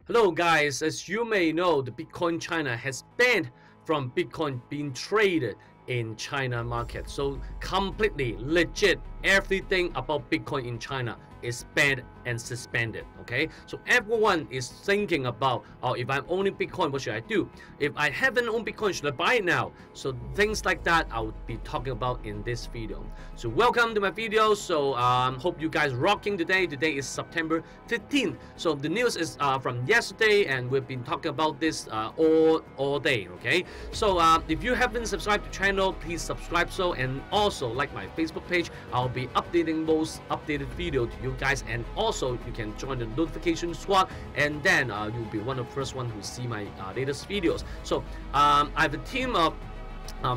Hello guys, as you may know, the Bitcoin China has banned from Bitcoin being traded in China market. So completely legit, everything about Bitcoin in China is banned and suspended. Okay, so everyone is thinking about, oh, if I'm owning Bitcoin, what should I do? If I haven't owned Bitcoin, should I buy it now? So things like that I would be talking about in this video. So welcome to my video. So hope you guys rocking today. Today is September 15th. So the news is from yesterday, and we've been talking about this all day. Okay, so if you haven't subscribed to the channel, please subscribe and also like my Facebook page. I'll be updating most updated video to you guys, and also you can join the notification squad, and then you'll be one of the first one who see my latest videos. So I have a team of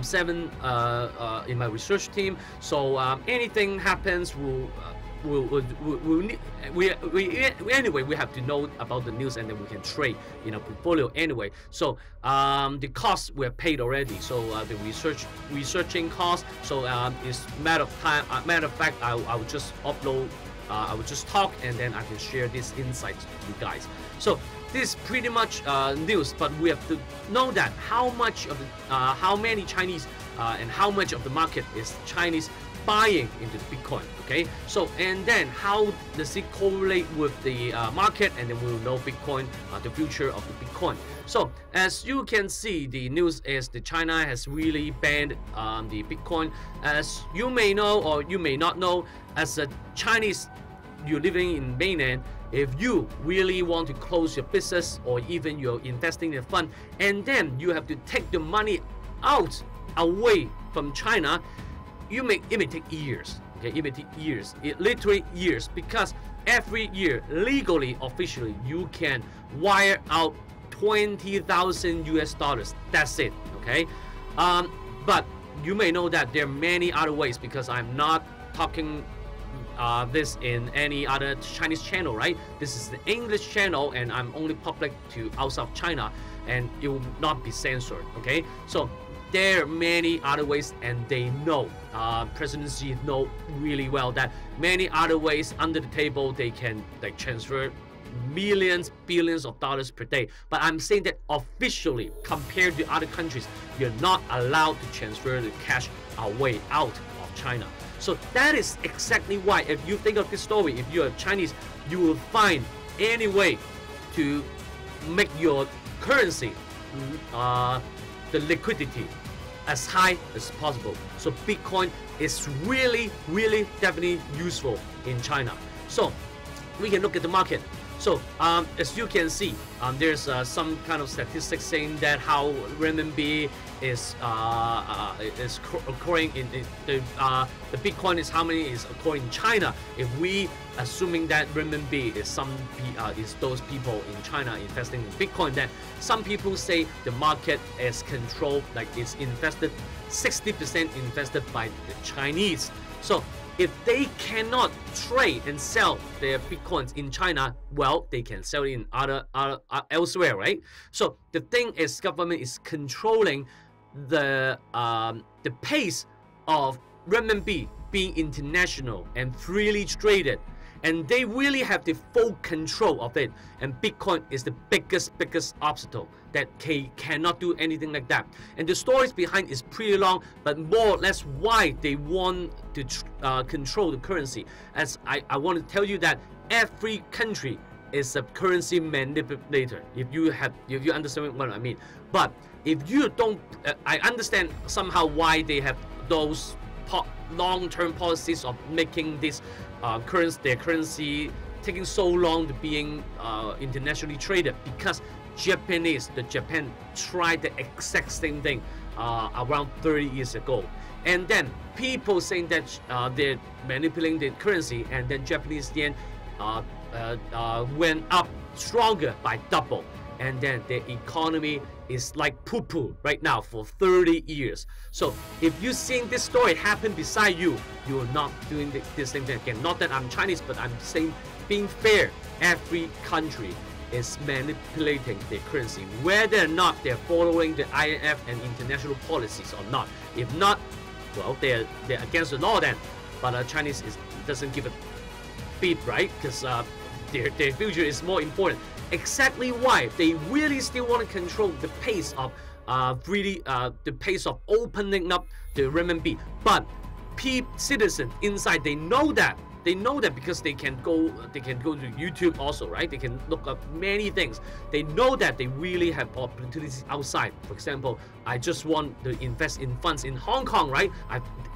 7 in my research team. So anything happens, anyway, we have to know about the news, and then we can trade in a portfolio anyway. So the costs were paid already. So the researching cost. So it's matter of time. Matter of fact, I will just upload. I will just talk, and then I can share these insights with you guys. So this is pretty much news, but we have to know that how many Chinese and how much of the market is Chinese buying into the Bitcoin. Okay, so and then how does it correlate with the market, and then we'll know Bitcoin, the future of the Bitcoin. So as you can see, the news is that China has really banned the Bitcoin. As you may know or you may not know, as a Chinese, you're living in mainland, if you really want to close your business or even you're investing in a fund, and then you have to take the money out away from China, it may take years. Okay, it may take years. It literally years, because every year legally, officially, you can wire out 20,000 US dollars. That's it. Okay, but you may know that there are many other ways, because I'm not talking this in any other Chinese channel, right? This is the English channel, and I'm only public to outside of China, and it will not be censored. Okay, so there are many other ways, and they know, President Xi know really well that many other ways under the table they can transfer millions, billions of dollars per day. But I'm saying that officially, compared to other countries, you're not allowed to transfer the cash away out of China. So that is exactly why, if you think of this story, if you're Chinese, you will find any way to make your currency, the liquidity, as high as possible. So Bitcoin is really definitely useful in China. So we can look at the market. So as you can see, there's some kind of statistics saying that how renminbi is occurring in the Bitcoin is how many is occurring in China. If we assuming that renminbi is those people in China investing in Bitcoin, then some people say the market is controlled, like it's invested 60% invested by the Chinese. So if they cannot trade and sell their Bitcoins in China, well, they can sell it in other elsewhere, right? So the thing is, government is controlling the pace of renminbi being international and freely traded, and they really have the full control of it. And Bitcoin is the biggest obstacle that cannot do anything like that. And the stories behind is pretty long, but more or less why they want to control the currency. As I want to tell you that every country is a currency manipulator, if you understand what I mean. But if you don't, I understand somehow why they have those long-term policies of making this their currency taking so long to being internationally traded, because Japan tried the exact same thing around 30 years ago, and then people saying that they're manipulating the currency, and then Japanese yen went up stronger by double, and then the economy is like poo-poo right now for 30 years. So if you're seeing this story happen beside you, you're not doing the same thing again. Not that I'm Chinese, but I'm saying, being fair, every country is manipulating their currency, whether or not they're following the IMF and international policies or not. If not, well, they're against the law then. But Chinese doesn't give a beat, right? Because their future is more important. exactly why they really still want to control the pace of the pace of opening up the renminbi. But citizens inside, they know that. They know that because they can go to YouTube also, right? They can look up many things. They know that they really have opportunities outside. For example, I just want to invest in funds in Hong Kong, right?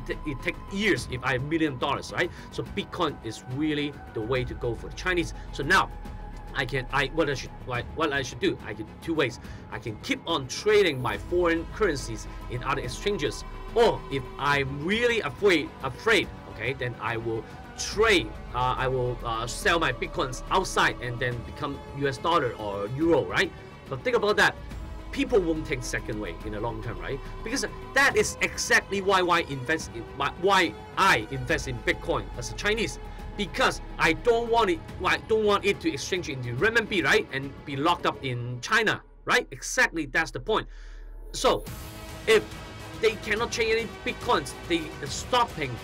It takes years if I have $1 million, right? So Bitcoin is really the way to go for the Chinese. So now what I should do, I can two ways. I can keep on trading my foreign currencies in other exchanges, or if I'm really afraid, okay, then I will trade. I will sell my Bitcoins outside and then become US dollar or euro, right? But think about that. People won't take second way in the long term, right? Because that is exactly why I invest in Bitcoin as a Chinese. Because I don't want it to exchange into renminbi, right, and be locked up in China, right? Exactly, that's the point. So if they cannot change any Bitcoins, they are stopping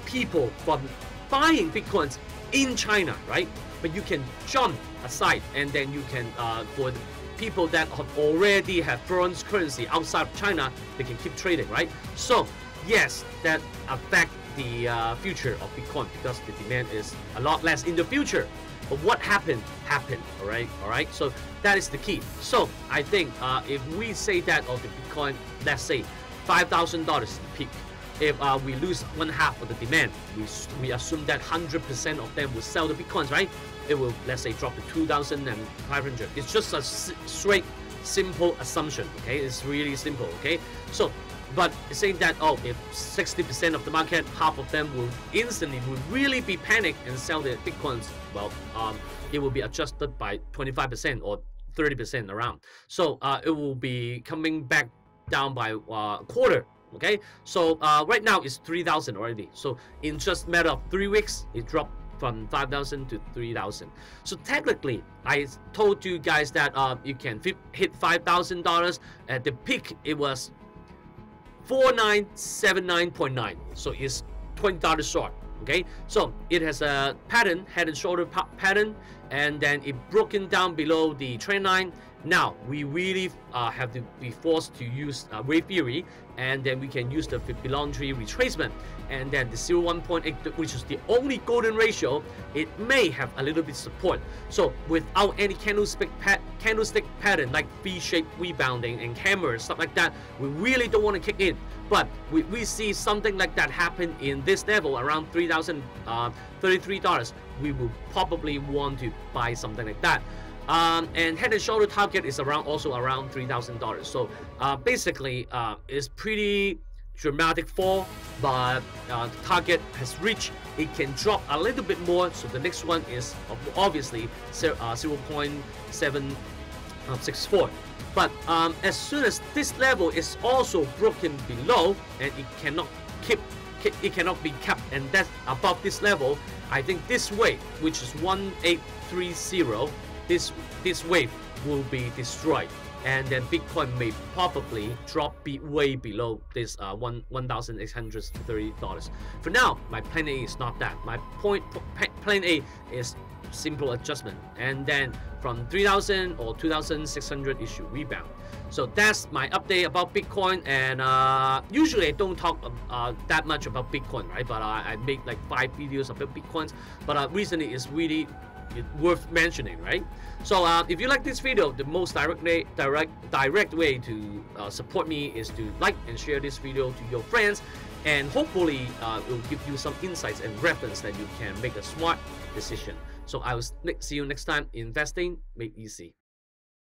people from buying Bitcoins in China, right? But you can jump aside, and then you can for the people that already have foreign currency outside of China, they can keep trading, right? So yes, that affects the future of Bitcoin, because the demand is a lot less in the future. But what happened, all right? So that is the key. So I think if we say that of the Bitcoin, let's say $5,000 is the peak. If we lose one half of the demand, we assume that 100% of them will sell the Bitcoins, right? It will, let's say, drop to 2,500. It's just a straight, simple assumption, okay? It's really simple, okay? So, but saying that, oh, if 60% of the market, half of them will really be panicked and sell their Bitcoins, well, it will be adjusted by 25% or 30% around. So it will be coming back down by a quarter. Okay, so right now it's 3,000 already. So in just a matter of 3 weeks, it dropped from 5,000 to 3,000. So technically, I told you guys that you can hit $5,000. At the peak, it was 4979.9. So it's $20 short. Okay, so it has a pattern, head and shoulder pattern, and then it broken down below the trend line. Now we really have to be forced to use wave theory, and then we can use the Fibonacci retracement, and then the 0.1, which is the only golden ratio. It may have a little bit support. So without any candlestick pattern like V-shaped rebounding and hammer stuff like that, we really don't want to kick in. But we see something like that happen in this level around $3,033. We will probably want to buy something like that. And head and shoulder target is also around $3,000. So basically, it's pretty dramatic fall, but the target has reached. It can drop a little bit more. So the next one is obviously 0.764. But as soon as this level is also broken below, and it cannot be kept, and that's above this level, I think this wave, which is 1830, this wave will be destroyed, and then Bitcoin may probably drop way below this $1,830. For now, my plan A is not that. My plan A is simple adjustment, and then from 3,000 or 2,600 it should rebound. So that's my update about Bitcoin, and usually I don't talk that much about Bitcoin, right? But I make like 5 videos about Bitcoins, but recently it's really worth mentioning, right? So if you like this video, the most direct way to support me is to like and share this video to your friends, and hopefully it will give you some insights and reference that you can make a smart decision. So I will see you next time. Investing made easy.